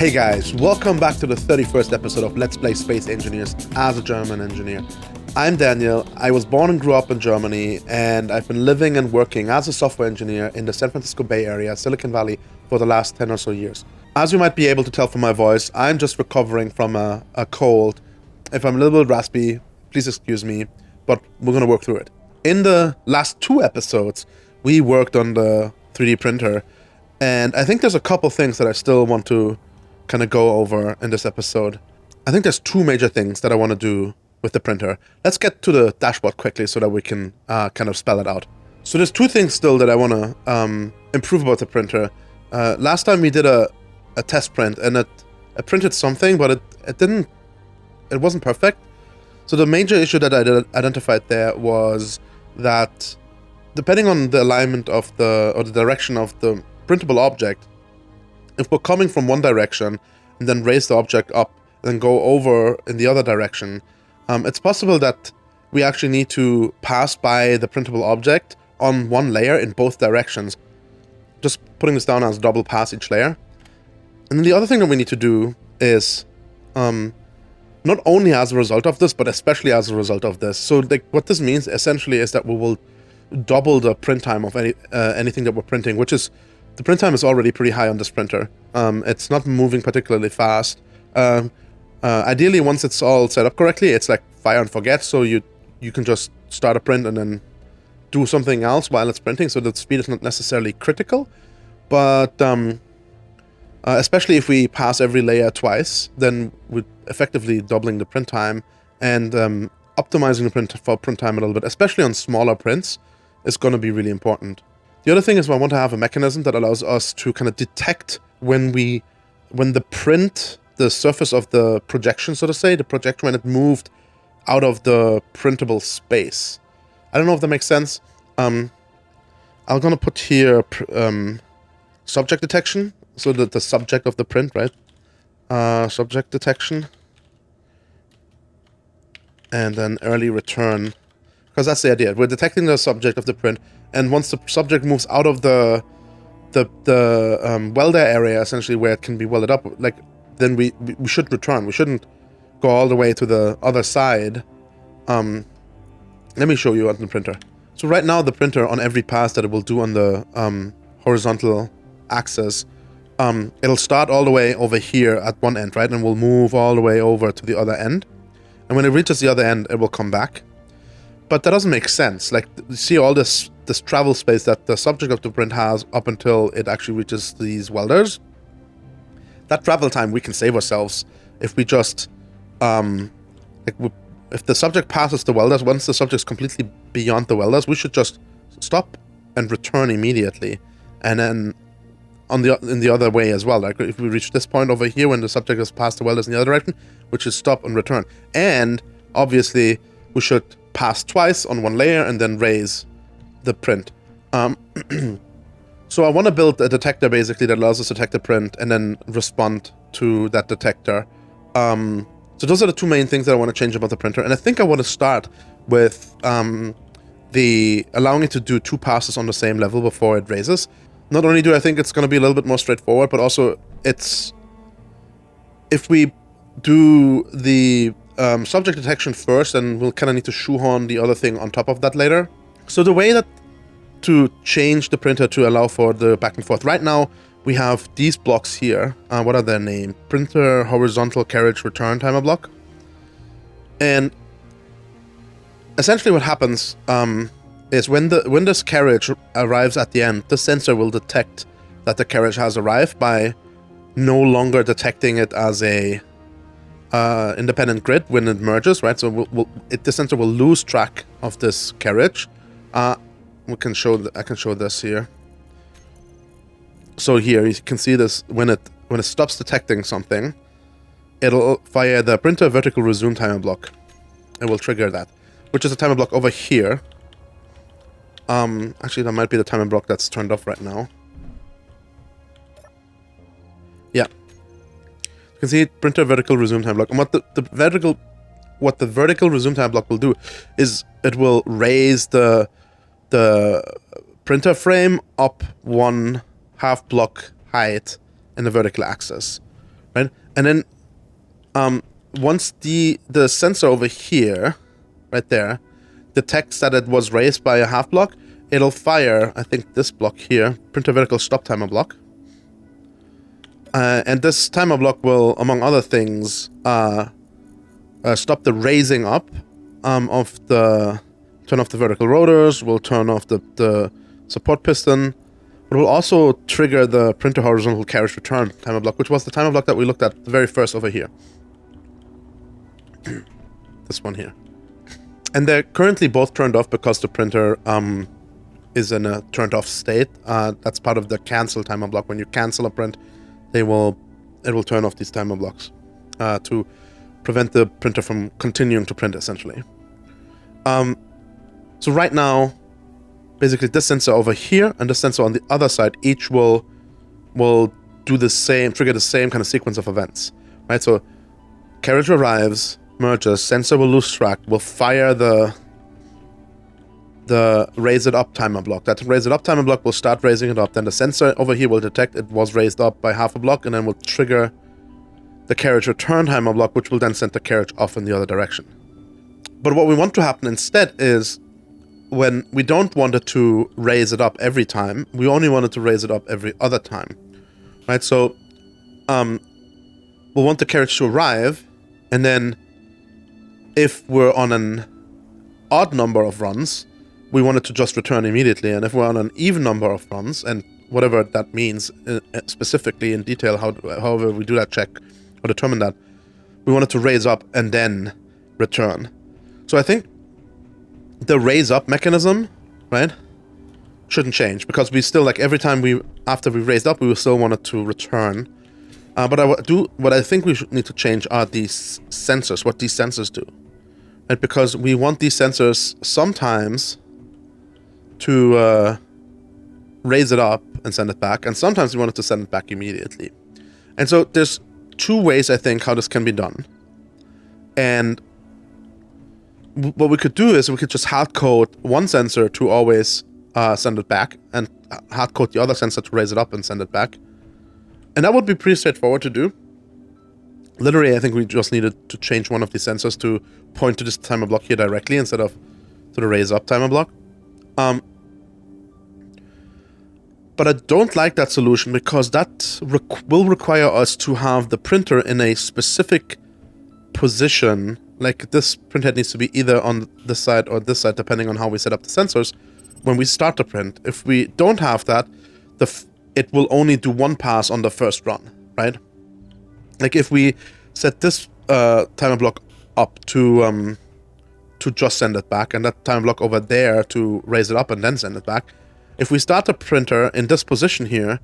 Hey guys, welcome back to the 31st episode of Let's Play Space Engineers as a German engineer. I'm Daniel. I was born and grew up in Germany, and I've been living and working as a software engineer in the San Francisco Bay Area, Silicon Valley, for the last 10 or so years. As you might be able to tell from my voice, I'm just recovering from a cold. If I'm a little bit raspy, please excuse me, but we're going to work through it. In the last two episodes, we worked on the 3D printer, and I think there's a couple things that I still want to kind of go over in this episode. I think there's two major things that I want to do with the printer. Let's get to the dashboard quickly so that we can kind of spell it out. So there's two things still that I want to improve about the printer. Last time we did a test print, and it printed something, but it wasn't perfect. So the major issue that I identified there was that depending on the alignment of the direction of the printable object, if we're coming from one direction and then raise the object up and then go over in the other direction, it's possible that we actually need to pass by the printable object on one layer in both directions. Just putting this down as double pass each layer. And then the other thing that we need to do is, not only as a result of this, but especially as a result of this. So like what this means essentially is that we will double the print time of anything that we're printing, which is, the print time is already pretty high on this printer. It's not moving particularly fast. Ideally, once it's all set up correctly, it's like fire and forget, so you can just start a print and then do something else while it's printing, so the speed is not necessarily critical. But especially if we pass every layer twice, then we're effectively doubling the print time, and optimizing the print time a little bit, especially on smaller prints, is going to be really important. The other thing is I want to have a mechanism that allows us to kind of detect when the surface of the projection, so to say, the projection, when it moved out of the printable space. I don't know if that makes sense. I'm going to put here subject detection, so that the subject of the print, right? Subject detection. And then early return. Because that's the idea. We're detecting the subject of the print, and once the subject moves out of the welder area, essentially where it can be welded up, like, then we should return. We shouldn't go all the way to the other side. Let me show you on the printer. So right now the printer, on every pass that it will do on the horizontal axis, it'll start all the way over here at one end, right? And will move all the way over to the other end. And when it reaches the other end, it will come back. But that doesn't make sense. Like, you see all this travel space that the subject of the print has up until it actually reaches these welders. That travel time we can save ourselves if we just, if the subject passes the welders, once the subject's completely beyond the welders, we should just stop and return immediately. And then in the other way as well. Like, if we reach this point over here when the subject has passed the welders in the other direction, we should stop and return. And obviously, we should pass twice on one layer and then raise the print. So I want to build a detector basically that allows us to detect the print and then respond to that detector. So those are the two main things that I want to change about the printer. And I think I want to start with the allowing it to do two passes on the same level before it raises. Not only do I think it's going to be a little bit more straightforward, but also if we do the subject detection first, then we'll kind of need to shoehorn the other thing on top of that later. So the way that to change the printer to allow for the back and forth, right now we have these blocks here. What are their names? Printer horizontal carriage return timer block. And essentially what happens is when this carriage arrives at the end, the sensor will detect that the carriage has arrived by no longer detecting it as a independent grid when it merges, right? So the sensor will lose track of this carriage. I can show this here. So here you can see this when it stops detecting something, it'll fire the printer vertical resume timer block. It will trigger that, which is a timer block over here. Actually, that might be the timer block that's turned off right now. Yeah. You can see printer vertical resume time block. And what the vertical resume time block will do is it will raise the printer frame up one half block height in the vertical axis. Right? And then once the sensor over here, right there, detects that it was raised by a half block, it'll fire, I think, this block here, printer vertical stop timer block. And this timer block will, among other things, stop the raising up of the... turn off the vertical rotors, will turn off the support piston. It will also trigger the printer horizontal carriage return timer block, which was the timer block that we looked at the very first over here. This one here. And they're currently both turned off because the printer is in a turned off state. That's part of the cancel timer block. When you cancel a print, it will turn off these timer blocks to prevent the printer from continuing to print, essentially. So right now, basically this sensor over here and the sensor on the other side, each will do the same, trigger the same kind of sequence of events, right? So carriage arrives, merges, sensor will lose track, will fire the raise it up timer block. That raise it up timer block will start raising it up. Then the sensor over here will detect it was raised up by half a block and then will trigger the carriage return timer block, which will then send the carriage off in the other direction. But what we want to happen instead is, when we don't want it to raise it up every time, we only want it to raise it up every other time, right? So we'll want the carriage to arrive, and then if we're on an odd number of runs, we want it to just return immediately. And if we're on an even number of runs, and whatever that means specifically in detail, however we do that check or determine that, we want it to raise up and then return. So I think the raise up mechanism, right, shouldn't change, because we still, like, every time after we raised up, we will still want it to return. But what I think we need to change are these sensors, what these sensors do, right? Because we want these sensors sometimes to raise it up and send it back, and sometimes we want it to send it back immediately. And so there's two ways, I think, how this can be done. And what we could do is we could just hard code one sensor to always send it back, and hard code the other sensor to raise it up and send it back. And that would be pretty straightforward to do. Literally, I think we just needed to change one of these sensors to point to this timer block here directly instead of to the raise up timer block. But I don't like that solution, because that will require us to have the printer in a specific position. Like, this printhead needs to be either on this side or this side, depending on how we set up the sensors when we start the print. If we don't have that, it will only do one pass on the first run, right? Like, if we set this timer block up to just send it back, and that timer block over there to raise it up and then send it back, if we start the printer in this position here,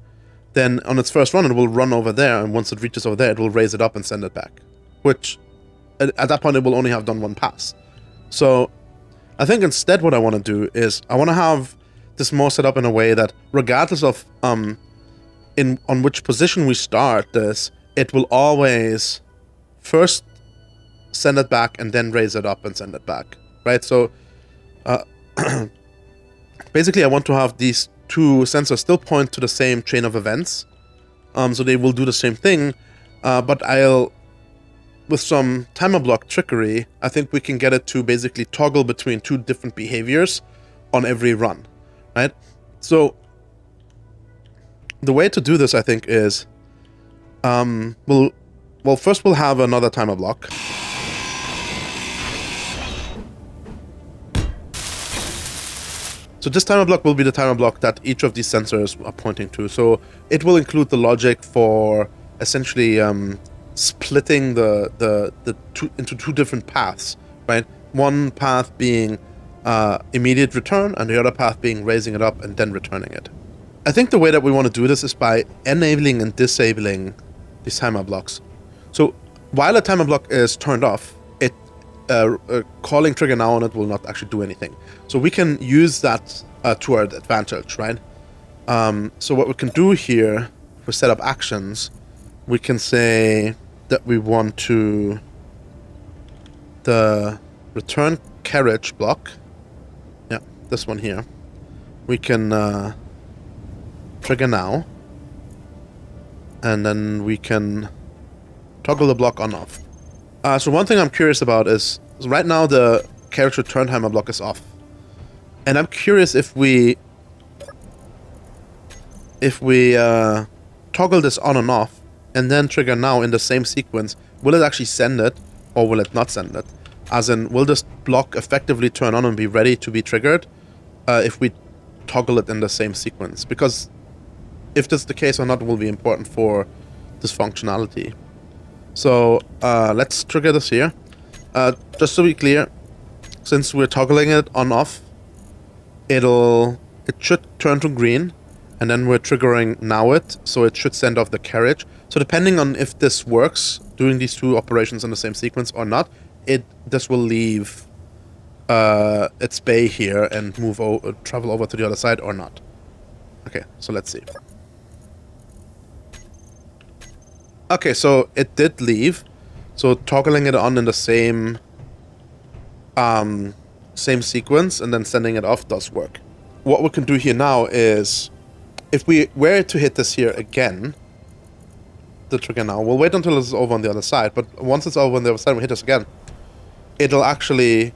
then on its first run, it will run over there, and once it reaches over there, it will raise it up and send it back, which at that point, it will only have done one pass. So I think instead what I want to do is I want to have this more set up in a way that, regardless of on which position we start this, it will always first send it back and then raise it up and send it back, right? So basically, I want to have these two sensors still point to the same chain of events, so they will do the same thing, but with some timer block trickery, I think we can get it to basically toggle between two different behaviors on every run, right? So the way to do this, I think, is first we'll have another timer block. So this timer block will be the timer block that each of these sensors are pointing to. So it will include the logic for essentially splitting into two different paths, right? One path being immediate return, and the other path being raising it up and then returning it. I think the way that we want to do this is by enabling and disabling these timer blocks. So while a timer block is turned off, calling trigger now on it will not actually do anything. So we can use that to our advantage, right? So what we can do here, for set up actions, we can say that we want the return carriage block, yeah, this one here, we can trigger now, and then we can toggle the block on off. So one thing I'm curious about is right now the character turn timer block is off. And I'm curious if we toggle this on and off and then trigger now in the same sequence, will it actually send it or will it not send it? As in, will this block effectively turn on and be ready to be triggered if we toggle it in the same sequence? Because if that's the case or not will be important for this functionality. So let's trigger this here. Just to be clear, since we're toggling it on off, it should turn to green, and then we're triggering now it, so it should send off the carriage. So depending on if this works, doing these two operations in the same sequence or not, this will leave its bay here and travel over to the other side or not. Okay, so let's see. Okay, so it did leave. So toggling it on in the same sequence and then sending it off does work. What we can do here now is, if we were to hit this here again, the trigger now, we'll wait until it's over on the other side, but once it's over on the other side, we hit this again, it'll actually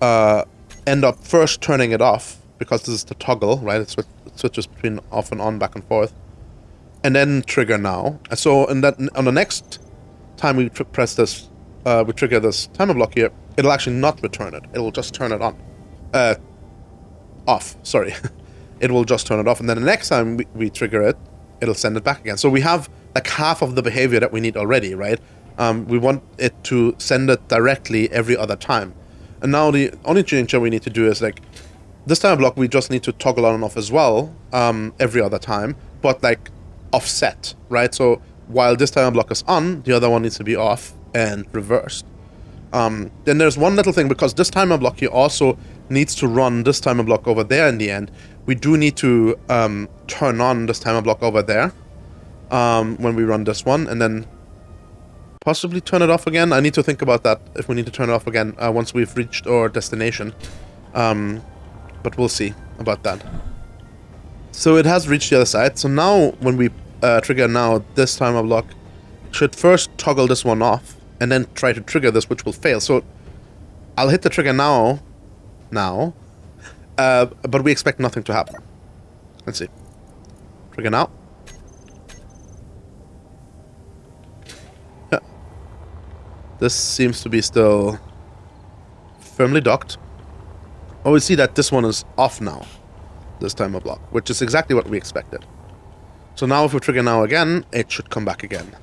end up first turning it off, because this is the toggle, right? It switches between off and on, back and forth, and then trigger now. And so on the next time we press this, we trigger this timer block here, it'll actually not return it. It'll just turn it on. Off, sorry. It will just turn it off, and then the next time we trigger it, it'll send it back again. So we have like half of the behavior that we need already, right? We want it to send it directly every other time. And now the only change that we need to do is, like, this timer block we just need to toggle on and off as well, every other time, but like offset, right? So while this timer block is on, the other one needs to be off and reversed. Then there's one little thing, because this timer block here also needs to run this timer block over there in the end. We do need to turn on this timer block over there when we run this one, and then possibly turn it off again. I need to think about that, if we need to turn it off again once we've reached our destination. But we'll see about that. So it has reached the other side. So now when we trigger now, this timer block should first toggle this one off and then try to trigger this, which will fail. So I'll hit the trigger now, but we expect nothing to happen. Let's see. Trigger now. Yeah. This seems to be still firmly docked. Oh, we see that this one is off now, this timer block, which is exactly what we expected. So now if we trigger now again, it should come back again.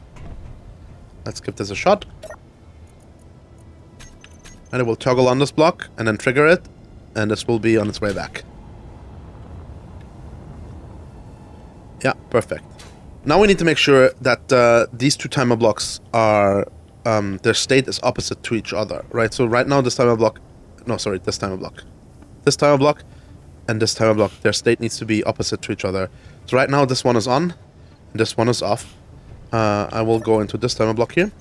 Let's give this a shot. And it will toggle on this block and then trigger it, and this will be on its way back. Yeah, perfect. Now we need to make sure that these two timer blocks are, their state is opposite to each other, right? So right now this timer block, no, sorry, this timer block. This timer block and this timer block, their state needs to be opposite to each other. So right now this one is on, and this one is off. I will go into this timer block here.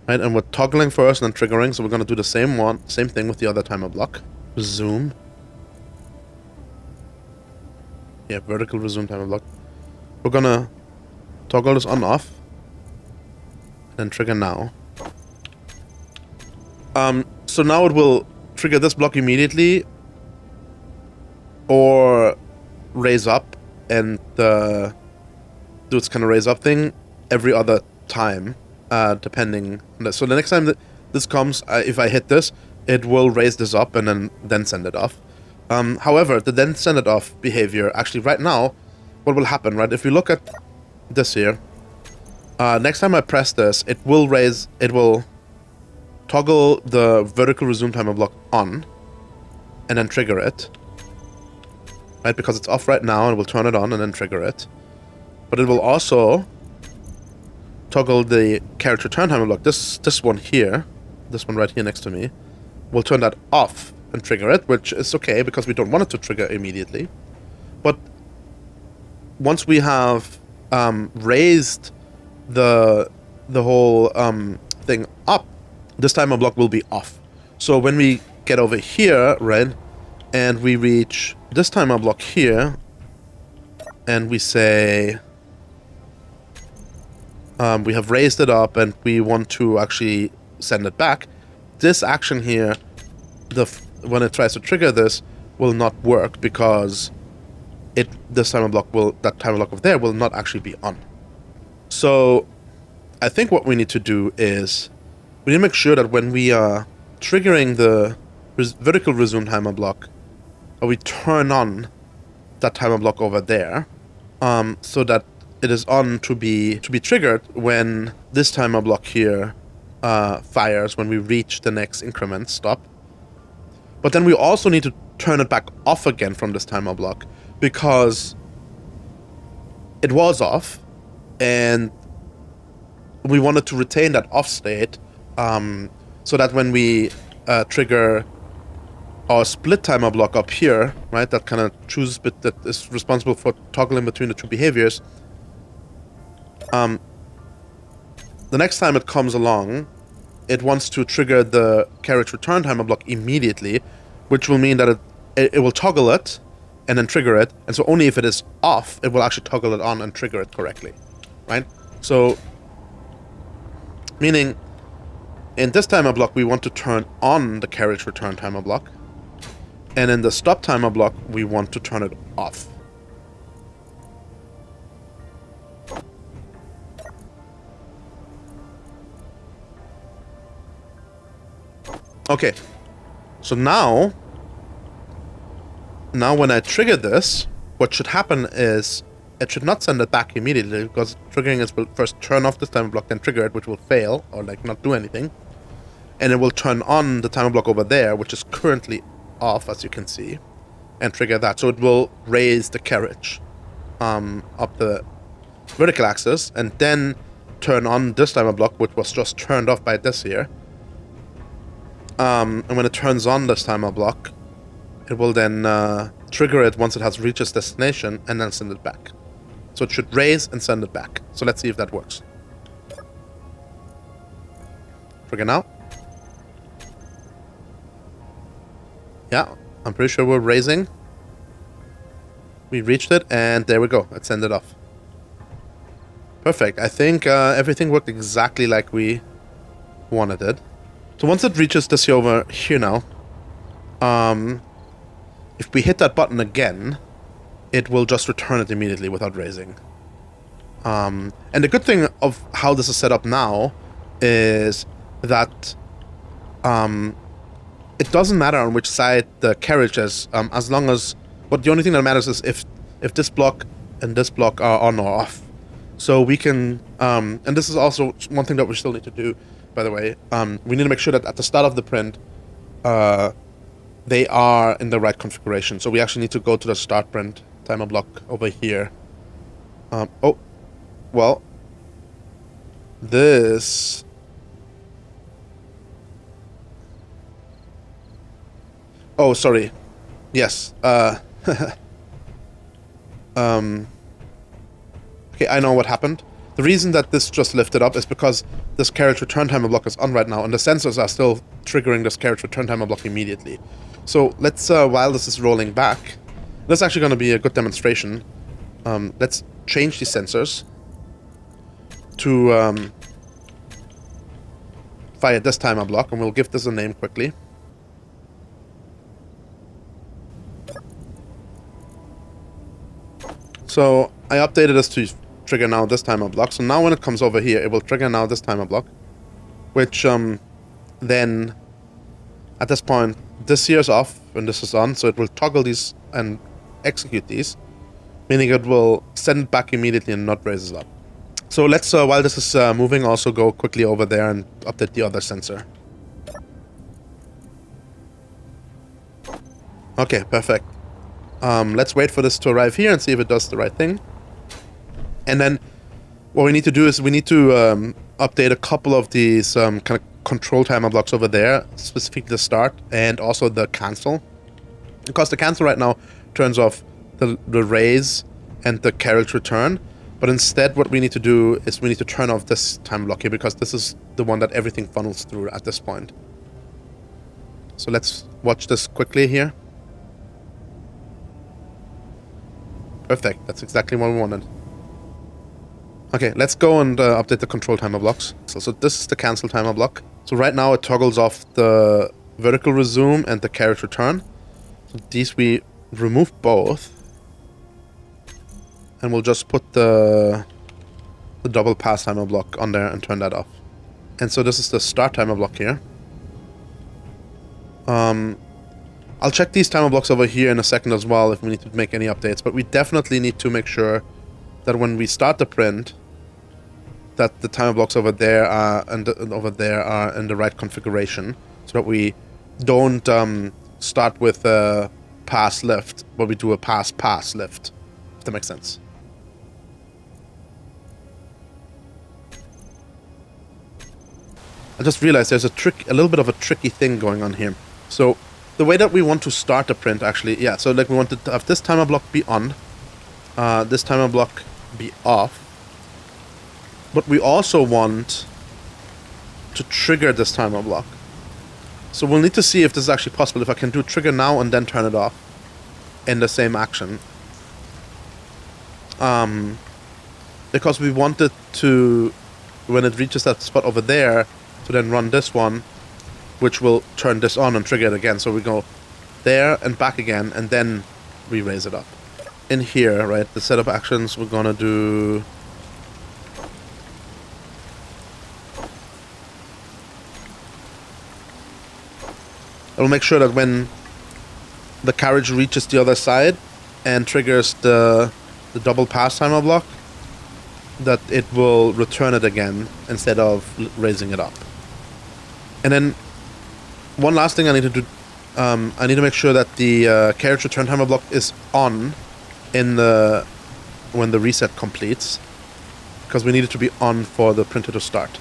Right, and we're toggling first and then triggering, so we're going to do the same thing with the other timer block. Resume. Yeah, vertical resume timer block. We're going to toggle this on off, and then trigger now. So now it will trigger this block immediately, or raise up and do its kind of raise up thing every other time. Depending on this. So the next time that this comes, if I hit this, it will raise this up and then send it off. However, the then send it off behavior, actually right now, what will happen, right? If we look at this here, next time I press this, it will toggle the vertical resume timer block on and then trigger it. Right, because it's off right now, and it will turn it on and then trigger it. But it will also toggle the character turn timer block. This one here, this one right here next to me, will turn that off and trigger it, which is okay because we don't want it to trigger immediately. But once we have raised the whole thing up, this timer block will be off. So when we get over here, right, and we reach this timer block here, and we say, we have raised it up and we want to actually send it back, this action here, when it tries to trigger this, will not work because that timer block over there will not actually be on. So I think what we need to do is we need to make sure that when we are triggering the vertical resume timer block, we turn on that timer block over there, so that it is on to be triggered when this timer block here fires when we reach the next increment stop. But then we also need to turn it back off again from this timer block because it was off and we wanted to retain that off state, so that when we trigger our split timer block up here, right, that kind of chooses bit that is responsible for toggling between the two behaviors, the next time it comes along, it wants to trigger the carriage return timer block immediately, which will mean that it will toggle it and then trigger it, and so only if it is off, it will actually toggle it on and trigger it correctly, right? So, meaning, in this timer block, we want to turn on the carriage return timer block, and in the stop timer block, we want to turn it off. Okay, so now when I trigger this, what should happen is it should not send it back immediately because triggering is will first turn off this timer block, then trigger it, which will fail or like not do anything, and it will turn on the timer block over there, which is currently off, as you can see, and trigger that. So it will raise the carriage up the vertical axis, and then turn on this timer block, which was just turned off by this here. And when it turns on this timer block, it will then trigger it once it has reached its destination and then send it back. So it should raise and send it back. So let's see if that works. Trigger now. Yeah, I'm pretty sure we're raising. We reached it, and there we go. It sent it off. Perfect. I think everything worked exactly like we wanted it. So once it reaches this over here now, if we hit that button again, it will just return it immediately without raising. And the good thing of how this is set up now is that it doesn't matter on which side the carriage is, as long as... But the only thing that matters is if this block and this block are on or off. So we can... and this is also one thing that we still need to do, by the way. We need to make sure that at the start of the print, they are in the right configuration. So we actually need to go to the start print timer block over here. Oh, well, this... Oh, sorry. Yes. Okay, I know what happened. The reason that this just lifted up is because this carriage return timer block is on right now, and the sensors are still triggering this carriage return timer block immediately. So let's, while this is rolling back, this is actually going to be a good demonstration. Let's change these sensors to fire this timer block, and we'll give this a name quickly. So I updated this to trigger now this timer block. So now when it comes over here, it will trigger now this timer block, which then at this point, this here is off and this is on. So it will toggle these and execute these, meaning it will send it back immediately and not raise it up. So let's, while this is moving, also go quickly over there and update the other sensor. Okay, perfect. Let's wait for this to arrive here and see if it does the right thing. And then what we need to do is we need to update a couple of these kind of control timer blocks over there, specifically the start and also the cancel. Because the cancel right now turns off the raise and the carriage return. But instead what we need to do is we need to turn off this time block here, because this is the one that everything funnels through at this point. So let's watch this quickly here. Perfect, that's exactly what we wanted. Okay, let's go and update the control timer blocks. So this is the cancel timer block. So right now it toggles off the vertical resume and the carriage return. So these we remove both. And we'll just put the double pass timer block on there and turn that off. And so this is the start timer block here. I'll check these timer blocks over here in a second as well if we need to make any updates. But we definitely need to make sure that when we start the print, that the timer blocks over there are and over there are in the right configuration, so that we don't start with a pass lift, but we do a pass lift. If that makes sense. I just realized there's a little bit of a tricky thing going on here. So the way that we want to start the print, actually, yeah. So like we want to have this timer block be on, this timer block be off. But we also want to trigger this timer block. So we'll need to see if this is actually possible. If I can do trigger now and then turn it off in the same action. Because we want it to, when it reaches that spot over there, to then run this one, which will turn this on and trigger it again. So we go there and back again, and then we raise it up. In here, right, the setup actions, we're gonna do... It'll make sure that when the carriage reaches the other side and triggers the double pass timer block, that it will return it again instead of raising it up. And then one last thing I need to do, I need to make sure that the carriage return timer block is on in when the reset completes, because we need it to be on for the printer to start.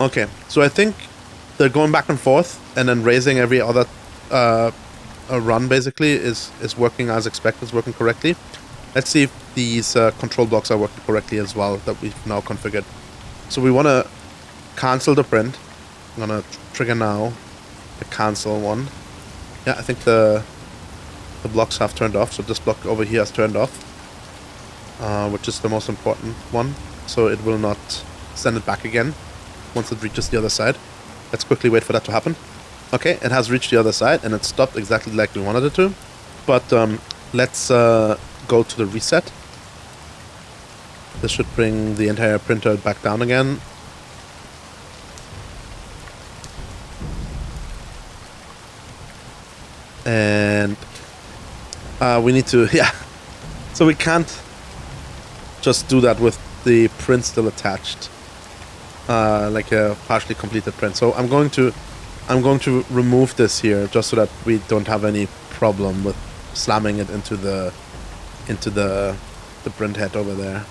Okay, so I think they're going back and forth and then raising every other run basically is working as expected, is working correctly. Let's see if these control blocks are working correctly as well that we've now configured. So we want to cancel the print. I'm going to trigger now the cancel one. Yeah, I think the blocks have turned off. So this block over here has turned off, which is the most important one. So it will not send it back again once it reaches the other side. Let's quickly wait for that to happen. Okay, it has reached the other side and it stopped exactly like we wanted it to. But let's go to the reset. This should bring the entire printer back down again. And we need to, yeah. So we can't just do that with the print still attached. Like a partially completed print. So I'm going to remove this here just so that we don't have any problem with slamming it into the print head over there.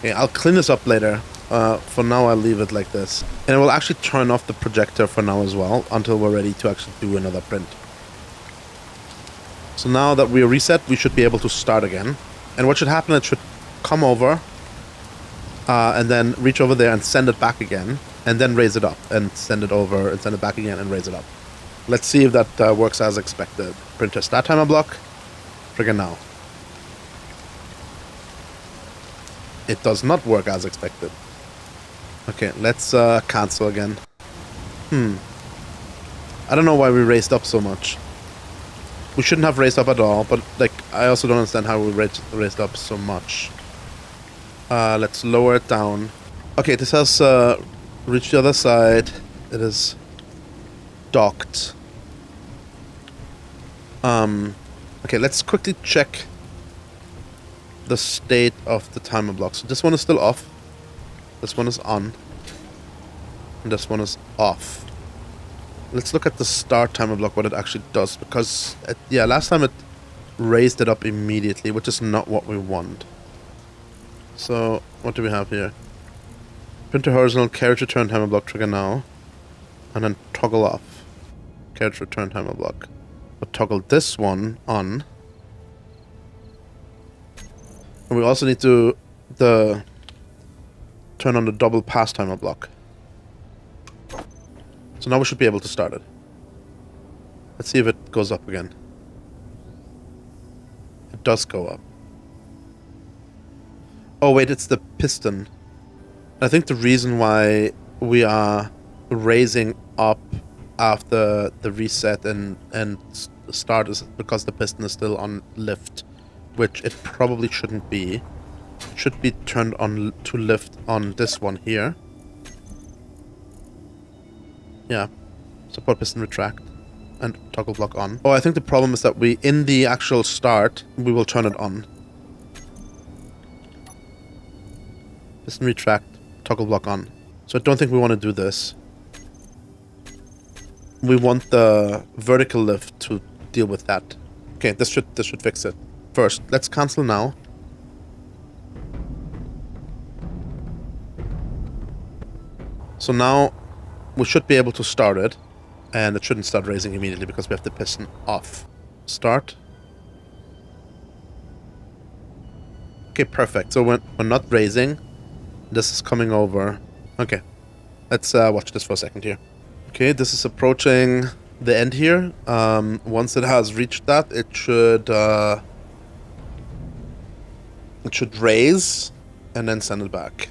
Okay, I'll clean this up later. For now I'll leave it like this. And I will actually turn off the projector for now as well until we're ready to actually do another print. So now that we're reset, we should be able to start again. And what should happen, it should come over and then reach over there and send it back again, and then raise it up and send it over and send it back again and raise it up. Let's see if that works as expected. Printer start timer block, trigger now. It does not work as expected. Okay, let's cancel again. I don't know why we raised up so much. We shouldn't have raised up at all, but like I also don't understand how we raised up so much. Let's lower it down. Okay, this has reached the other side. It is docked. Okay, let's quickly check the state of the timer block. So this one is still off. This one is on. And this one is off. Let's look at the start timer block, what it actually does. Because, yeah, last time it raised it up immediately, which is not what we want. So, what do we have here? Printer horizontal, carriage return timer block, trigger now. And then toggle off. Carriage return timer block. But toggle this one on. And we also need to turn on the double pass timer block. So now we should be able to start it. Let's see if it goes up again. It does go up. Oh wait, it's the piston. I think the reason why we are raising up after the reset and start is because the piston is still on lift, which it probably shouldn't be. It should be turned on to lift on this one here. Yeah. Support piston retract and toggle block on. Oh, I think the problem is that we, in the actual start, we will turn it on. Piston retract, toggle block on. So I don't think we want to do this. We want the vertical lift to deal with that. Okay, this should fix it. First, let's cancel now. So now we should be able to start it, and it shouldn't start raising immediately because we have the piston off. Start. Okay, perfect. So we're not raising. This is coming over. Okay, let's watch this for a second here. Okay, this is approaching the end here. Once it has reached that, it should raise and then send it back.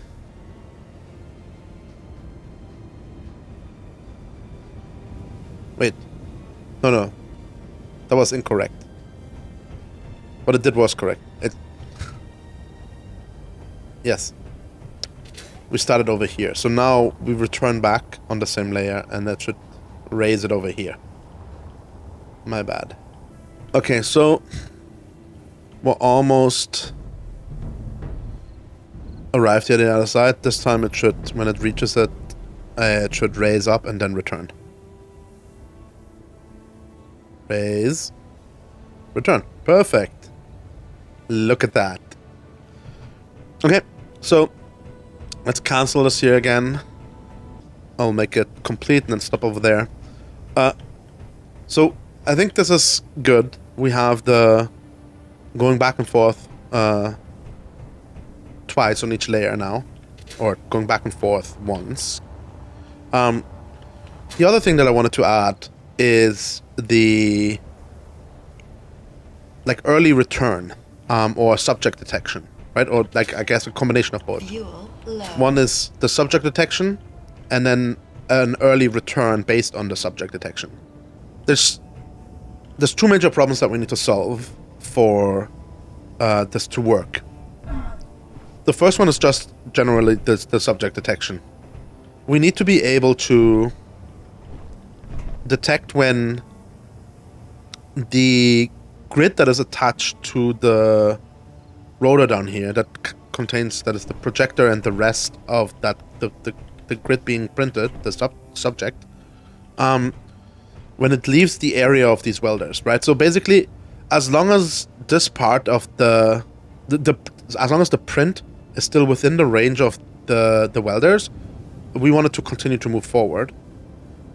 Wait, no, that was incorrect. What it did was correct. Yes. We started over here. So now we return back on the same layer, and that should raise it over here. My bad. Okay, so we're almost arrived here at the other side. This time it should, when it reaches it, it should raise up and then return. Raise. Return. Perfect. Look at that. Okay, so let's cancel this here again. I'll make it complete and then stop over there. So I think this is good. We have the going back and forth twice on each layer now, or going back and forth once. The other thing that I wanted to add is the early return or subject detection, right? Or I guess a combination of both. One is the subject detection, and then an early return based on the subject detection. There's two major problems that we need to solve for this to work. The first one is just generally the subject detection. We need to be able to detect when the grid that is attached to the rotor down here that that is the projector and the rest of that the grid being printed, the subject, when it leaves the area of these welders, right? So basically, as long as this part of as long as the print is still within the range of the welders, we want it to continue to move forward.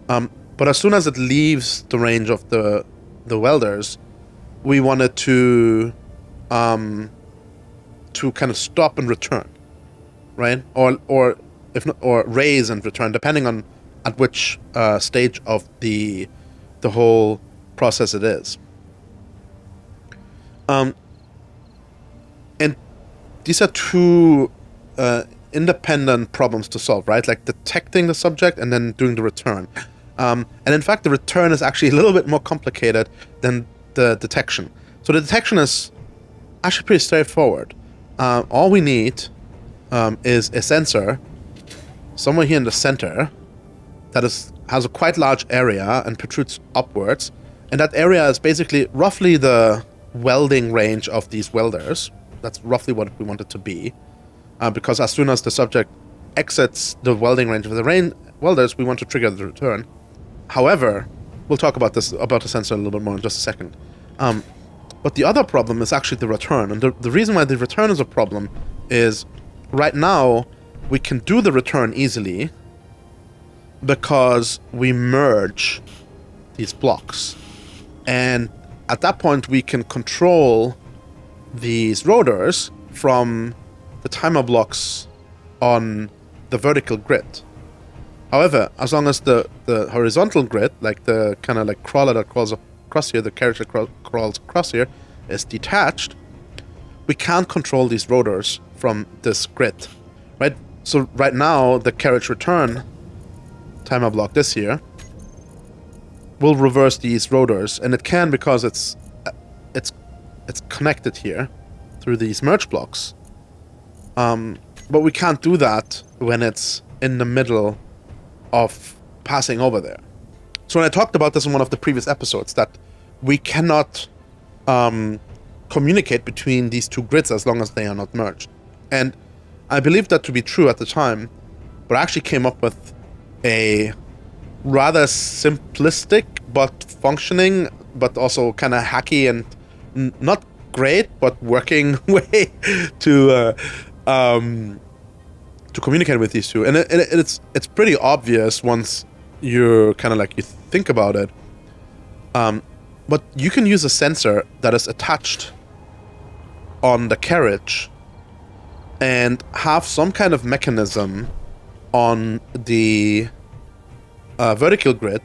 But as soon as it leaves the range of the welders, we want it to kind of stop and return, right? Or if not, or raise and return, depending on at which stage of the whole process it is. And these are two independent problems to solve, right? Like detecting the subject and then doing the return. And in fact, the return is actually a little bit more complicated than the detection. So the detection is actually pretty straightforward. All we need is a sensor somewhere here in the center that has a quite large area and protrudes upwards. And that area is basically roughly the welding range of these welders. That's roughly what we want it to be. Because as soon as the subject exits the welding range of the welders, we want to trigger the return. However, we'll talk about the sensor a little bit more in just a second. But the other problem is actually the return. And the reason why the return is a problem is right now we can do the return easily because we merge these blocks. And at that point, we can control these rotors from the timer blocks on the vertical grid. However, as long as the horizontal grid, like the kind of like crawler that crawls across here, the carriage that crawls across here, is detached, we can't control these rotors from this grid, right? So right now, the carriage return timer block this here will reverse these rotors, and it can because it's connected here through these merge blocks. But we can't do that when it's in the middle of passing over there. So when I talked about this in one of the previous episodes, that we cannot communicate between these two grids as long as they are not merged. And I believed that to be true at the time, but I actually came up with a rather simplistic but functioning, but also kind of hacky and not great, but working way to communicate with these two. And it's pretty obvious once you're kind of like, you think about it. But you can use a sensor that is attached on the carriage and have some kind of mechanism on the vertical grid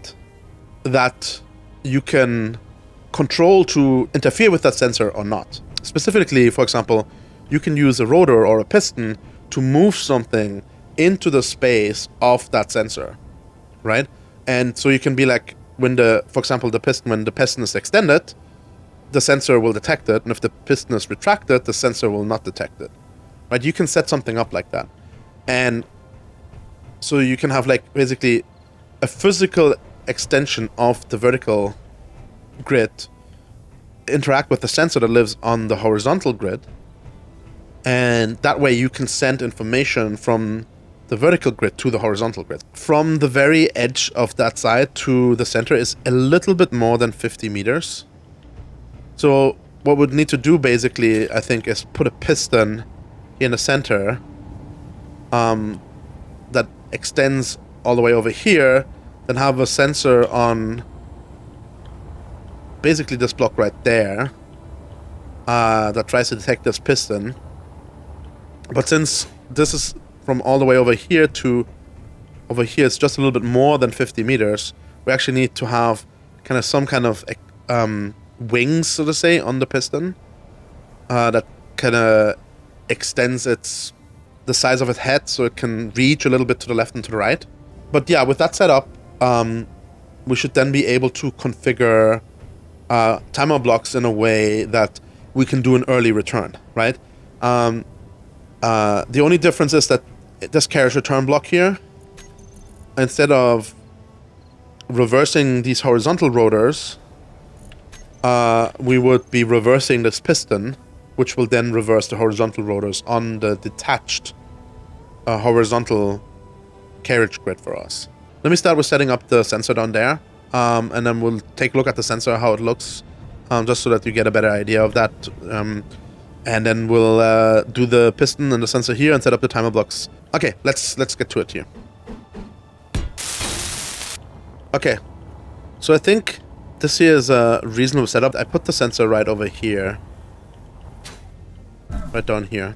that you can control to interfere with that sensor or not. Specifically, for example, you can use a rotor or a piston to move something into the space of that sensor, right? And so you can be like, when for example, when the piston is extended, the sensor will detect it, and if the piston is retracted, the sensor will not detect it, right? You can set something up like that. And so you can have like basically a physical extension of the vertical grid interact with the sensor that lives on the horizontal grid, and that way you can send information from the vertical grid to the horizontal grid. From the very edge of that side to the center is a little bit more than 50 meters. So what we'd need to do basically, I think, is put a piston in the center that extends all the way over here, then have a sensor on basically this block right there that tries to detect this piston. But since this is from all the way over here to over here, it's just a little bit more than 50 meters, we actually need to have kind of some kind of wings, so to say, on the piston that kind of extends the size of its head so it can reach a little bit to the left and to the right. But yeah, with that setup, we should then be able to configure timer blocks in a way that we can do an early return, right? The only difference is that this carriage return block here, instead of reversing these horizontal rotors, we would be reversing this piston, which will then reverse the horizontal rotors on the detached horizontal carriage grid for us. Let me start with setting up the sensor down there, and then we'll take a look at the sensor, how it looks, just so that you get a better idea of that. And then we'll do the piston and the sensor here and set up the timer blocks. Okay, let's get to it here. Okay, so I think this here is a reasonable setup. I put the sensor right over here, right down here,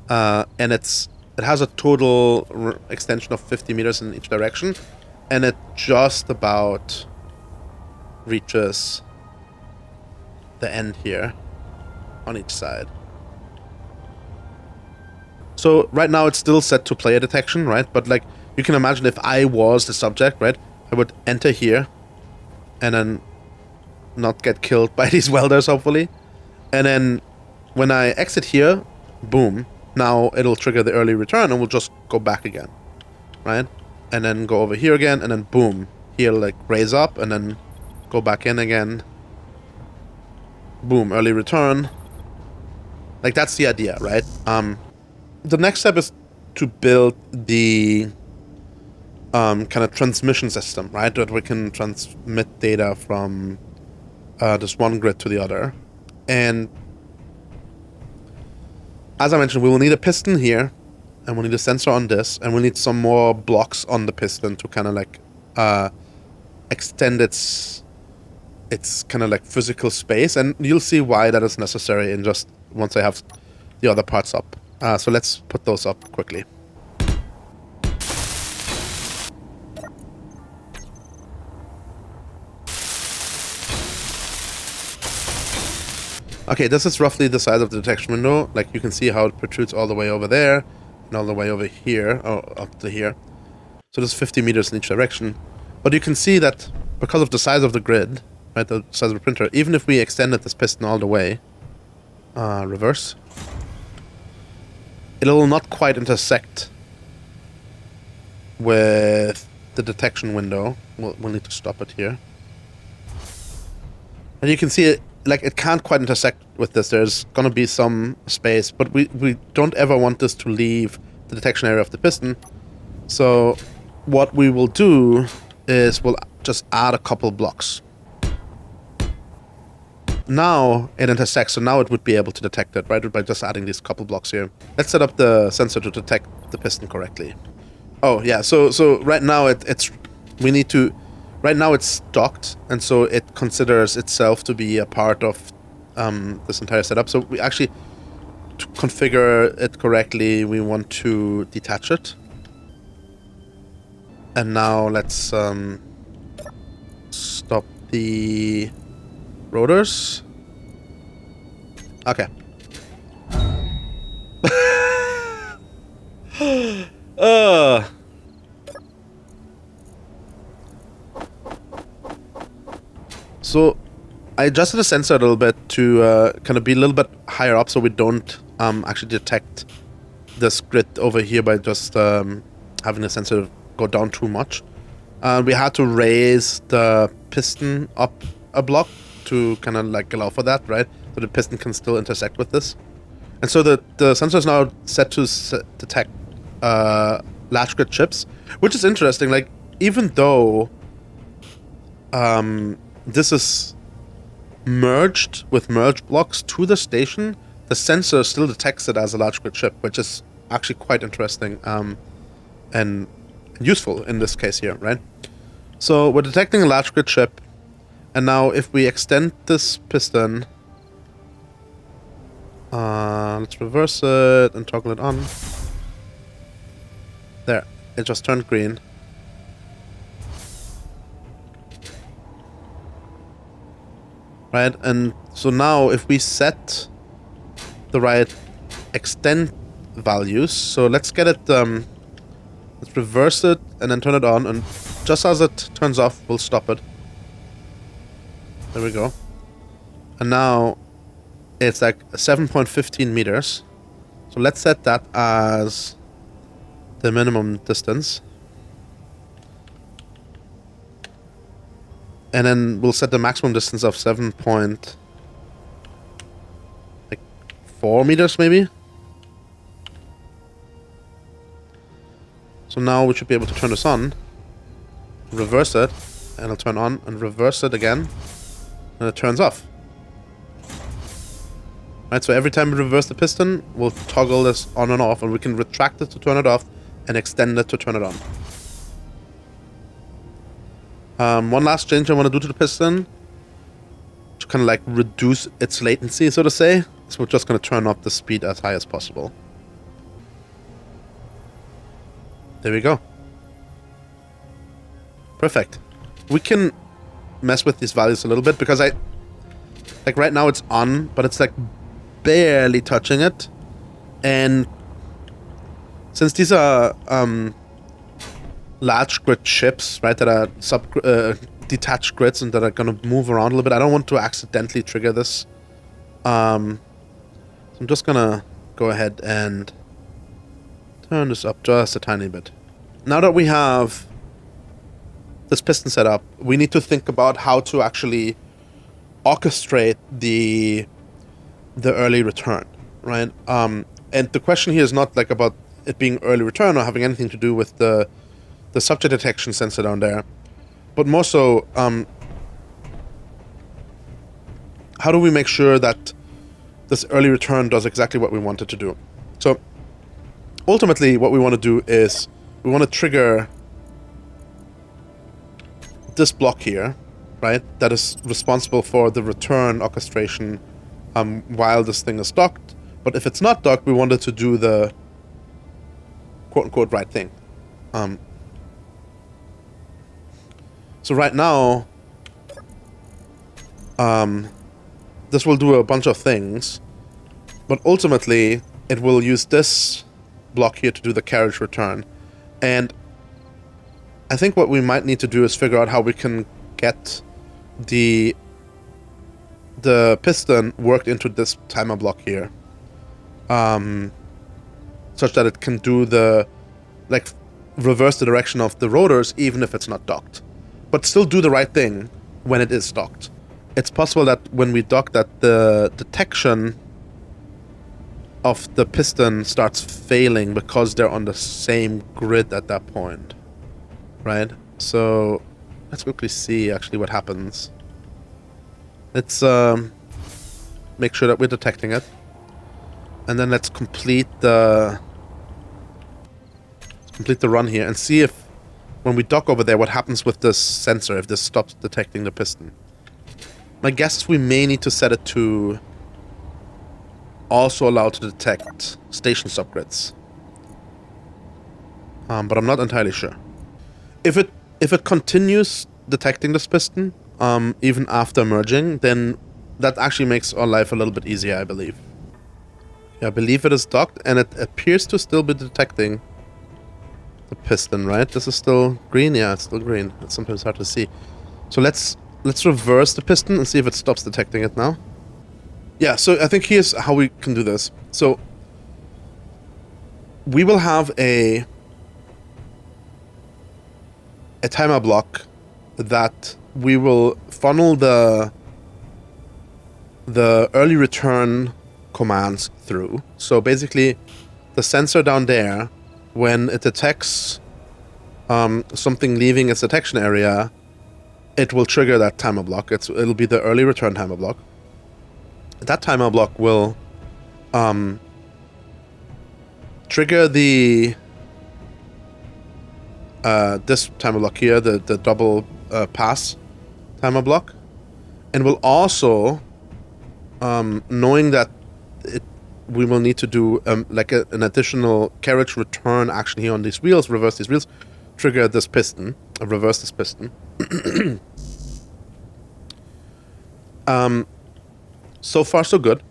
and it has a total extension of 50 meters in each direction, and it just about reaches the end here on each side. So right now it's still set to player detection, right? But like, you can imagine if I was the subject, right? I would enter here and then not get killed by these welders, hopefully. And then when I exit here, boom, now it'll trigger the early return and we'll just go back again, right? And then go over here again, and then boom, he'll like raise up and then go back in again. Boom, early return. Like, that's the idea, right? The next step is to build the kind of transmission system, right? That we can transmit data from this one grid to the other. And as I mentioned, we will need a piston here, and we'll need a sensor on this, and we'll need some more blocks on the piston to kind of like extend its kind of like physical space, and you'll see why that is necessary in just once I have the other parts up. So let's put those up quickly. Okay, this is roughly the size of the detection window. Like, you can see how it protrudes all the way over there and all the way over here, or up to here. So there's 50 meters in each direction. But you can see that because of the size of the grid, right, the size of the printer, even if we extended this piston all the way, reverse, it'll not quite intersect with the detection window. We'll need to stop it here. And you can see it, like, it can't quite intersect with this. There's gonna be some space, but we don't ever want this to leave the detection area of the piston. So what we will do is we'll just add a couple blocks. Now it intersects, so now it would be able to detect it, right, by just adding these couple blocks here. Let's set up the sensor to detect the piston correctly. Oh yeah, so right now right now it's docked, and so it considers itself to be a part of this entire setup. So we actually, to configure it correctly, we want to detach it. And now let's stop the rotors. Okay. So I adjusted the sensor a little bit to kind of be a little bit higher up, so we don't actually detect this grid over here by just having the sensor go down too much. We had to raise the piston up a block to kind of like allow for that, right? So the piston can still intersect with this. And so the sensor is now set to detect latch grid chips, which is interesting. Like, even though this is merged with merge blocks to the station, the sensor still detects it as a latch grid chip, which is actually quite interesting and useful in this case here, right? So we're detecting a latch grid chip, and now if we extend this piston, let's reverse it and toggle it on. There, it just turned green. Right, and so now if we set the right extend values, so let's get it, let's reverse it and then turn it on, and just as it turns off, we'll stop it. There we go. And now it's like 7.15 meters. So let's set that as the minimum distance. And then we'll set the maximum distance of 7.4 meters maybe. So now we should be able to turn this on, reverse it, and it'll turn on, and reverse it again, and it turns off. Right, so every time we reverse the piston, we'll toggle this on and off, and we can retract it to turn it off, and extend it to turn it on. One last change I want to do to the piston, to kind of like reduce its latency, so to say. So we're just going to turn up the speed as high as possible. There we go. Perfect. We can mess with these values a little bit, because like right now it's on, but it's like barely touching it. And since these are latch grid chips, right, that are detached grids and that are going to move around a little bit, I don't want to accidentally trigger this. So I'm just going to go ahead and turn this up just a tiny bit. Now that we have this piston set up, we need to think about how to actually orchestrate the early return, right? And the question here is not like about it being early return or having anything to do with the subject detection sensor down there, but more so, how do we make sure that this early return does exactly what we want it to do? So ultimately what we want to do is we want to trigger this block here, right, that is responsible for the return orchestration while this thing is docked. But if it's not docked, we want it to do the quote-unquote right thing. So right now, the this will do a bunch of things, but ultimately it will use this block here to do the carriage return. And I think what we might need to do is figure out how we can get the piston worked into this timer block here, such that it can do the, like, reverse the direction of the rotors even if it's not docked, but still do the right thing when it is docked. It's possible that when we dock that the detection of the piston starts failing because they're on the same grid at that point, right? So let's quickly see actually what happens. Let's make sure that we're detecting it, and then let's complete the run here and see if when we dock over there what happens with this sensor if this stops detecting the piston. My guess is we may need to set it to also allow to detect station subgrids, but I'm not entirely sure. If it continues detecting this piston even after merging, then that actually makes our life a little bit easier, I believe. Yeah, I believe it is docked, and it appears to still be detecting the piston, right? This is still green? Yeah, it's still green. It's sometimes hard to see. So let's reverse the piston and see if it stops detecting it now. Yeah, so I think here's how we can do this. So we will have a timer block that we will funnel the early return commands through. So basically, the sensor down there, when it detects something leaving its detection area, it will trigger that timer block. It'll be the early return timer block. That timer block will trigger the this timer block here, the double pass timer block, and will also, knowing that we will need to do like an additional carriage return action here on these wheels, reverse these wheels, trigger this piston, reverse this piston. So far so good.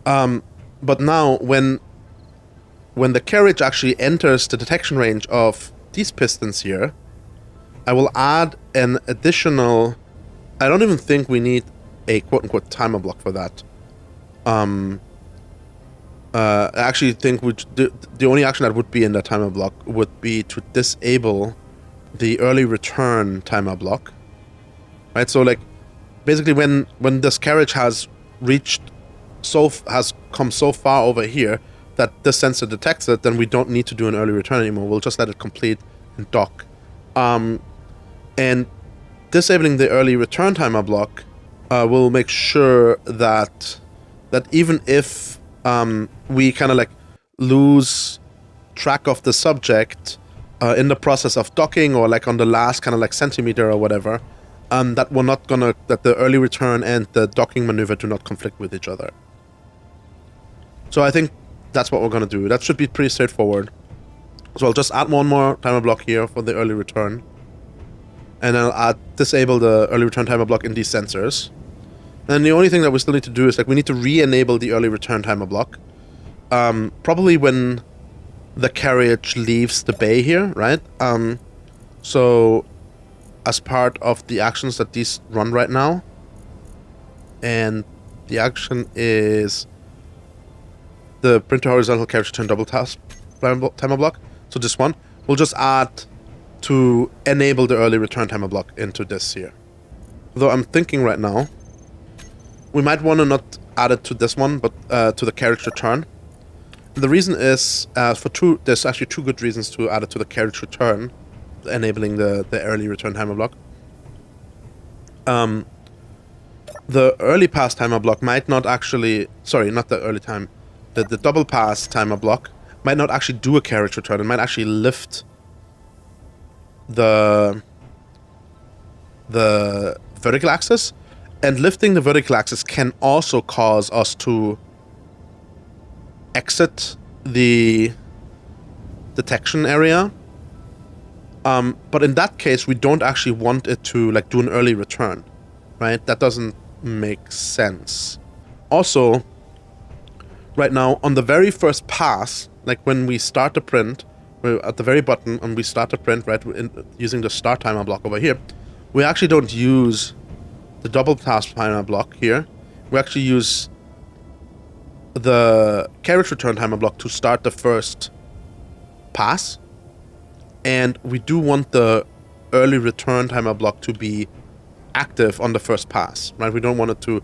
But now when the carriage actually enters the detection range of these pistons here, I will add an additional, I don't even think we need a quote-unquote timer block for that. I actually think the only action that would be in that timer block would be to disable the early return timer block. Right, so like basically when this carriage has come so far over here that this sensor detects it, then we don't need to do an early return anymore. We'll just let it complete and dock. And disabling the early return timer block will make sure that even if we kind of like lose track of the subject in the process of docking, or like on the last kind of like centimeter or whatever, that the early return and the docking maneuver do not conflict with each other. So I think that's what we're gonna do. That should be pretty straightforward. So I'll just add one more timer block here for the early return, and then I'll disable the early return timer block in these sensors. And the only thing that we still need to do is like we need to re-enable the early return timer block, probably when the carriage leaves the bay here, right? So as part of the actions that these run right now, and the action is the print to horizontal carriage return double task timer block. So this one, we'll just add to enable the early return timer block into this here. Though I'm thinking right now, we might want to not add it to this one, but to the carriage return. And the reason is, there's actually two good reasons to add it to the carriage return, enabling the early return timer block. The early pass timer block might not actually, not the early time, the double pass timer block might not actually do a carriage return. It might actually lift the vertical axis, and lifting the vertical axis can also cause us to exit the detection area. But in that case, we don't actually want it to like do an early return, right? That doesn't make sense. Also, right now, on the very first pass, like when we start the print, we're at the very bottom and we start the print, right, using the start timer block over here, we actually don't use the double pass timer block here. We actually use the carriage return timer block to start the first pass. And we do want the early return timer block to be active on the first pass, right? We don't want it to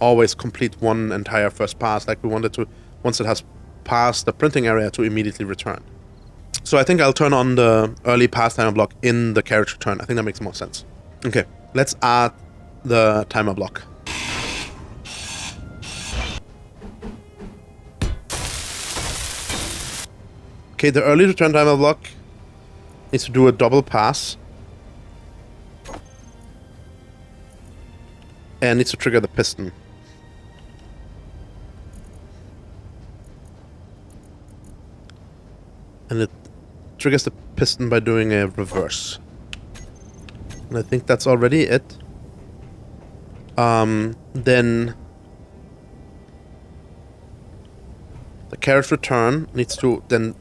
always complete one entire first pass. Like we want it to, once it has passed the printing area, to immediately return. So I think I'll turn on the early pass timer block in the carriage return. I think that makes more sense. Okay, let's add the timer block. Okay, the early return timer block needs to do a double pass. And needs to trigger the piston. And it triggers the piston by doing a reverse. And I think that's already it. Then the carriage return needs to then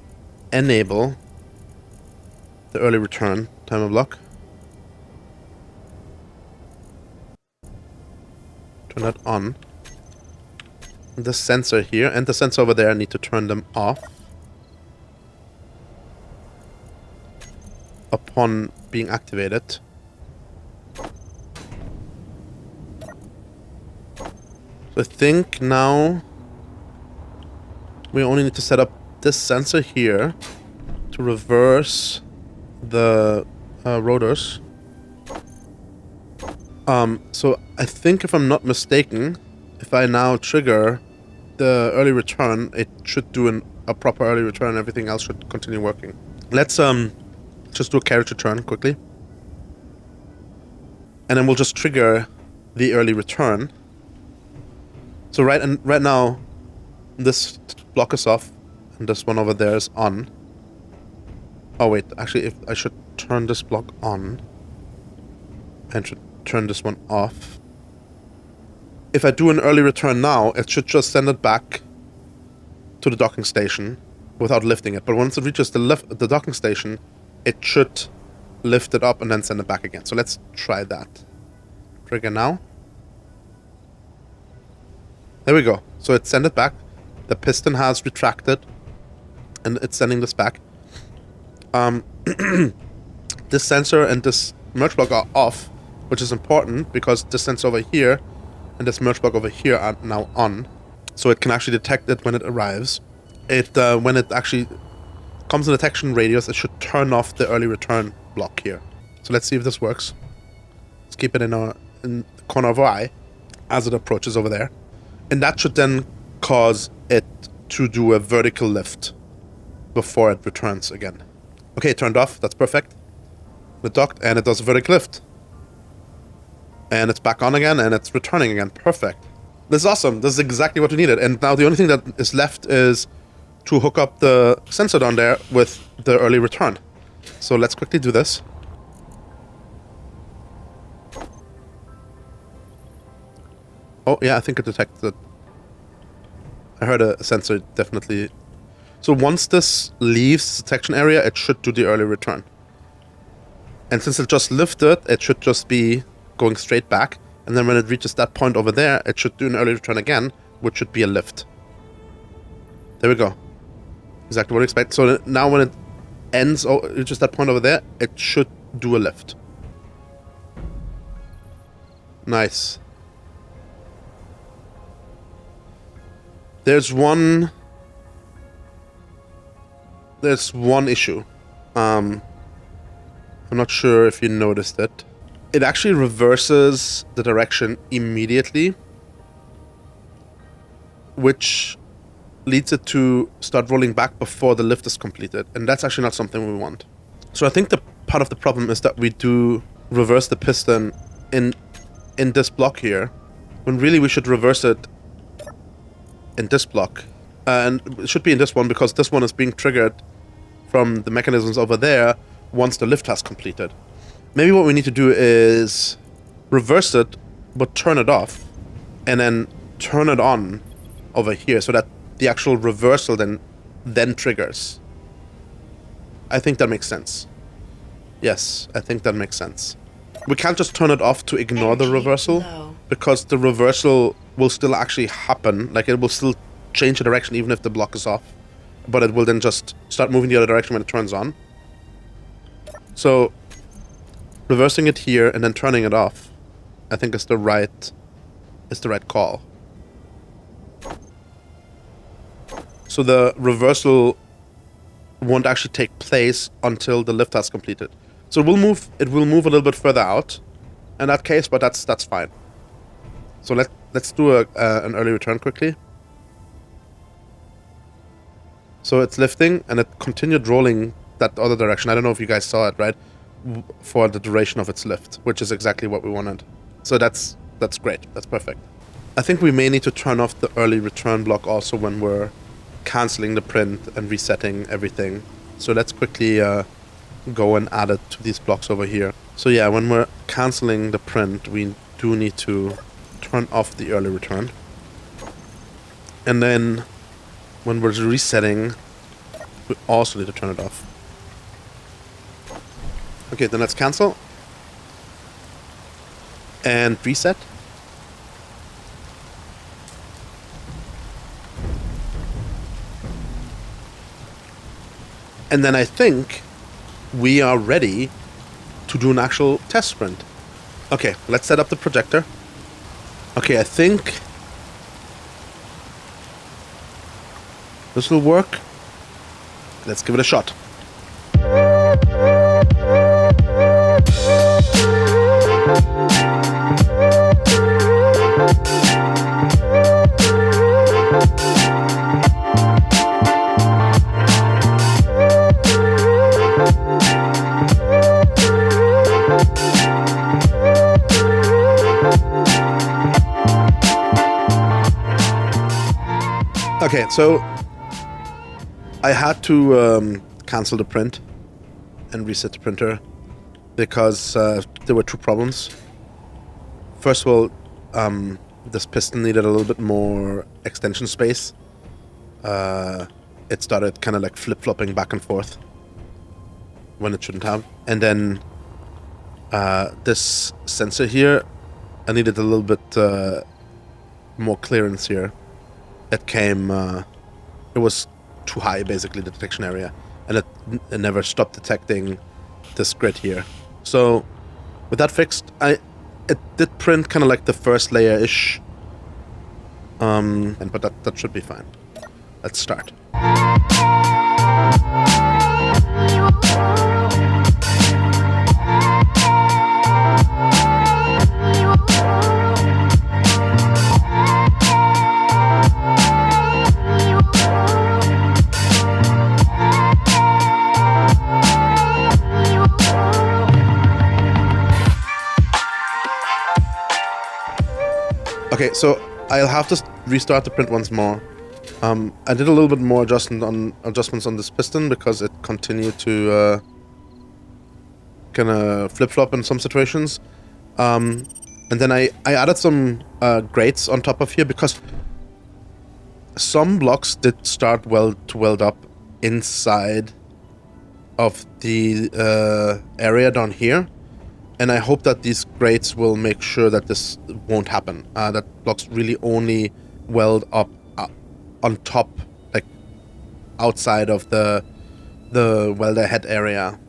enable the early return timer block. Turn that on. The sensor here and the sensor over there need to turn them off upon being activated. So I think now we only need to set up this sensor here to reverse the rotors. So I think, if I'm not mistaken, if I now trigger the early return, it should do a proper early return and everything else should continue working. Let's just do a carriage return quickly. And then we'll just trigger the early return. So right now, this block is off and this one over there is on. Oh wait, actually, if I should turn this block on and should turn this one off. If I do an early return now, it should just send it back to the docking station without lifting it. But once it reaches the docking station, it should lift it up and then send it back again. So let's try that. Trigger now. There we go. So it sent it back. The piston has retracted and it's sending this back. This sensor and this merge block are off, which is important because this sensor over here and this merge block over here are now on. So it can actually detect it when it arrives. When it actually comes in detection radius, it should turn off the early return block here. So let's see if this works. Let's keep it in the corner of our eye as it approaches over there. And that should then cause it to do a vertical lift before it returns again. Okay, it turned off. That's perfect. It docked and it does a vertical lift. And it's back on again and it's returning again. Perfect. This is awesome. This is exactly what we needed. And now the only thing that is left is to hook up the sensor down there with the early return. So let's quickly do this. Oh yeah, I think it detected. I heard a sensor definitely. So once this leaves the detection area, it should do the early return. And since it just lifted, it should just be going straight back. And then when it reaches that point over there, it should do an early return again, which should be a lift. There we go. Exactly what I expect. So now when it ends, reaches that point over there, it should do a lift. Nice. There's one issue. I'm not sure if you noticed it. It actually reverses the direction immediately, which leads it to start rolling back before the lift is completed. And that's actually not something we want. So I think the part of the problem is that we do reverse the piston in this block here, when really we should reverse it in this block. And it should be in this one because this one is being triggered from the mechanisms over there once the lift has completed. Maybe what we need to do is reverse it, but turn it off. and then turn it on over here so that the actual reversal then triggers. I think that makes sense. Yes, I think that makes sense. We can't just turn it off to ignore the reversal, because the reversal will still actually happen. Like, it will still change the direction even if the block is off, but it will then just start moving the other direction when it turns on. So reversing it here and then turning it off, I think is the right call. So the reversal won't actually take place until the lift has completed. So it will move a little bit further out in that case, but that's fine. So let's do an early return quickly. So it's lifting and it continued rolling that other direction. I don't know if you guys saw it, right? For the duration of its lift, which is exactly what we wanted. So that's great. That's perfect. I think we may need to turn off the early return block also when we're canceling the print and resetting everything. So let's quickly go and add it to these blocks over here. So yeah, when we're canceling the print, we do need to turn off the early return. And then when we're resetting, we also need to turn it off. Okay, then let's cancel. And reset. And then I think we are ready to do an actual test sprint. Okay, let's set up the projector. Okay, I think this will work. Let's give it a shot. Okay, so I had to cancel the print and reset the printer because there were two problems. First of all, this piston needed a little bit more extension space. It started kind of like flip-flopping back and forth when it shouldn't have. And then this sensor here, I needed a little bit more clearance here. It came, it was too high, basically, the detection area, and it never stopped detecting this grid here. So with that fixed, it did print kind of like the first layer-ish, but that should be fine. Let's start. Okay, so I'll have to restart the print once more. I did a little bit more adjustments on this piston because it continued to kind of flip-flop in some situations. And then I added some grates on top of here because some blocks did start to weld up inside of the area down here. And I hope that these grates will make sure that this won't happen. That blocks really only weld up on top, like outside of the welder head area.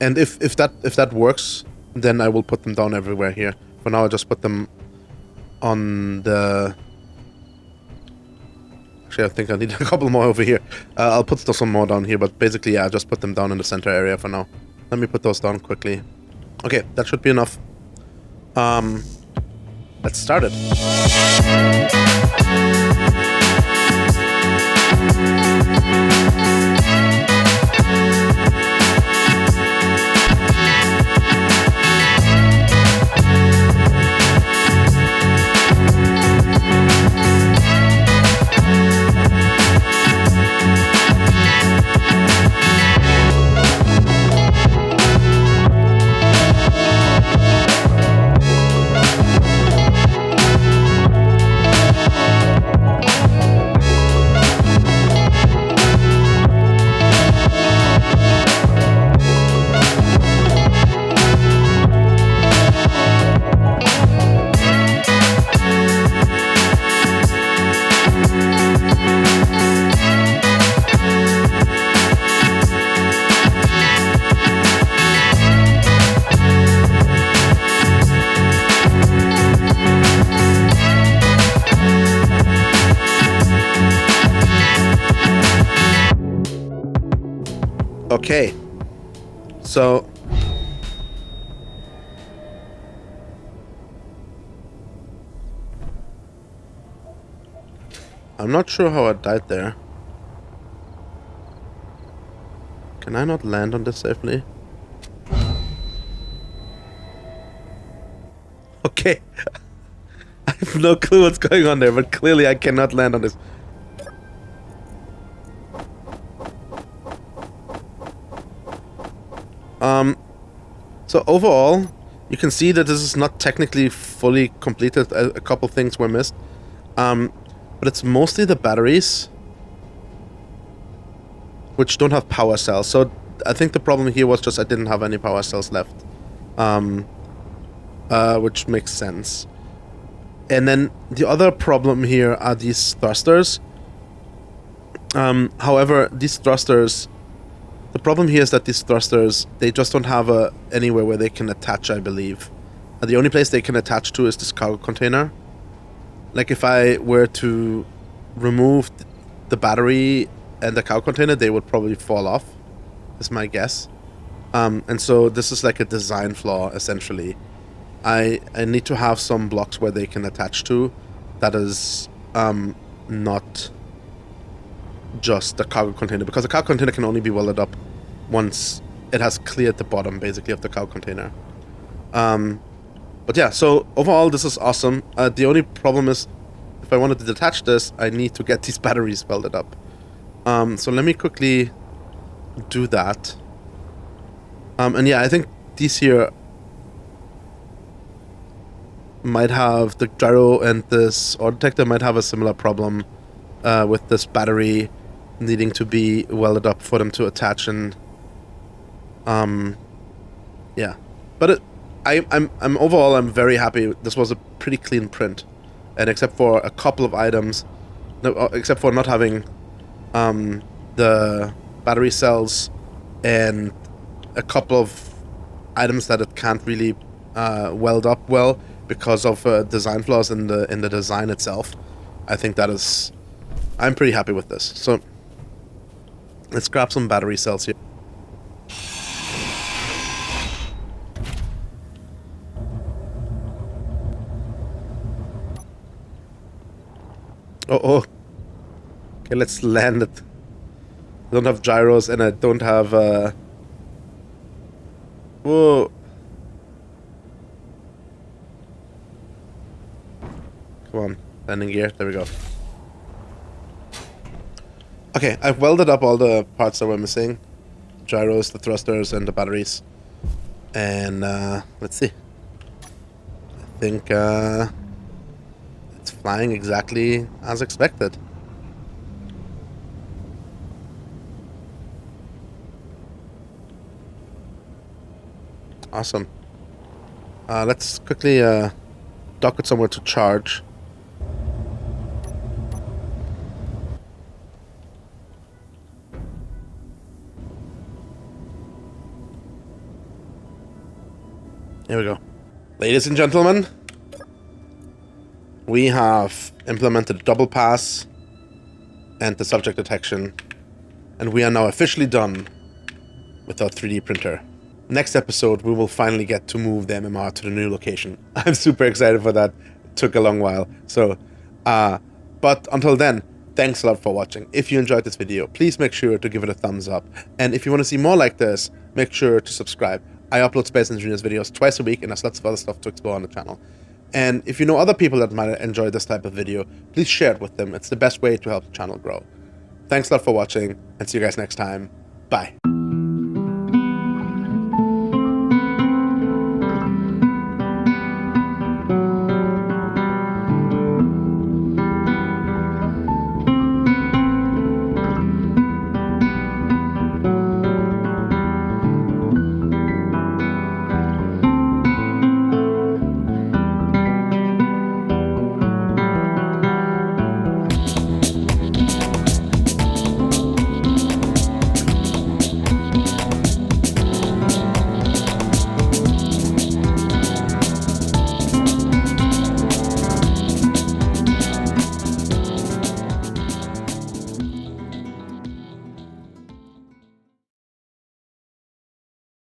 And if that works, then I will put them down everywhere here. For now, I just put them on the. Actually, I think I need a couple more over here. I'll put some more down here, but basically, yeah, I just put them down in the center area for now. Let me put those down quickly. Okay, that should be enough. Let's start it. Okay. So... I'm not sure how I died there. Can I not land on this safely? Okay. I have no clue what's going on there, but clearly I cannot land on this. So overall, you can see that this is not technically fully completed. A couple things were missed. But it's mostly the batteries, which don't have power cells. So I think the problem here was just I didn't have any power cells left. Which makes sense. And then the other problem here are these thrusters. However, these thrusters... The problem here is that these thrusters, they just don't have anywhere where they can attach, I believe. The only place they can attach to is this cargo container. Like if I were to remove the battery and the cargo container, they would probably fall off, is my guess. And so this is like a design flaw, essentially. I need to have some blocks where they can attach to that is not just the cargo container, because the cargo container can only be welded up once it has cleared the bottom, basically, of the cargo container. But yeah, so overall this is awesome. The only problem is if I wanted to detach this, I need to get these batteries welded up. So let me quickly do that. And yeah, I think these here might have, the gyro and this ore detector might have a similar problem with this battery needing to be welded up for them to attach. And yeah, but I'm overall I'm very happy. This was a pretty clean print, and except for a couple of items, no, except for not having the battery cells and a couple of items that it can't really weld up well because of design flaws in the design itself. I think that is, I'm pretty happy with this. So let's grab some battery cells here. Oh. Okay, let's land it. I don't have gyros and I don't have whoa. Come on, landing gear. There we go. Okay, I've welded up all the parts that were missing. Gyros, the thrusters, and the batteries. And let's see. I think it's flying exactly as expected. Awesome. Let's quickly dock it somewhere to charge. Here we go. Ladies and gentlemen, we have implemented double pass and the subject detection, and we are now officially done with our 3D printer. Next episode, we will finally get to move the MMR to the new location. I'm super excited for that. It took a long while. So, but until then, thanks a lot for watching. If you enjoyed this video, please make sure to give it a thumbs up. And if you want to see more like this, make sure to subscribe. I upload Space Engineers videos twice a week, and there's lots of other stuff to explore on the channel. And if you know other people that might enjoy this type of video, please share it with them. It's the best way to help the channel grow. Thanks a lot for watching, and see you guys next time. Bye.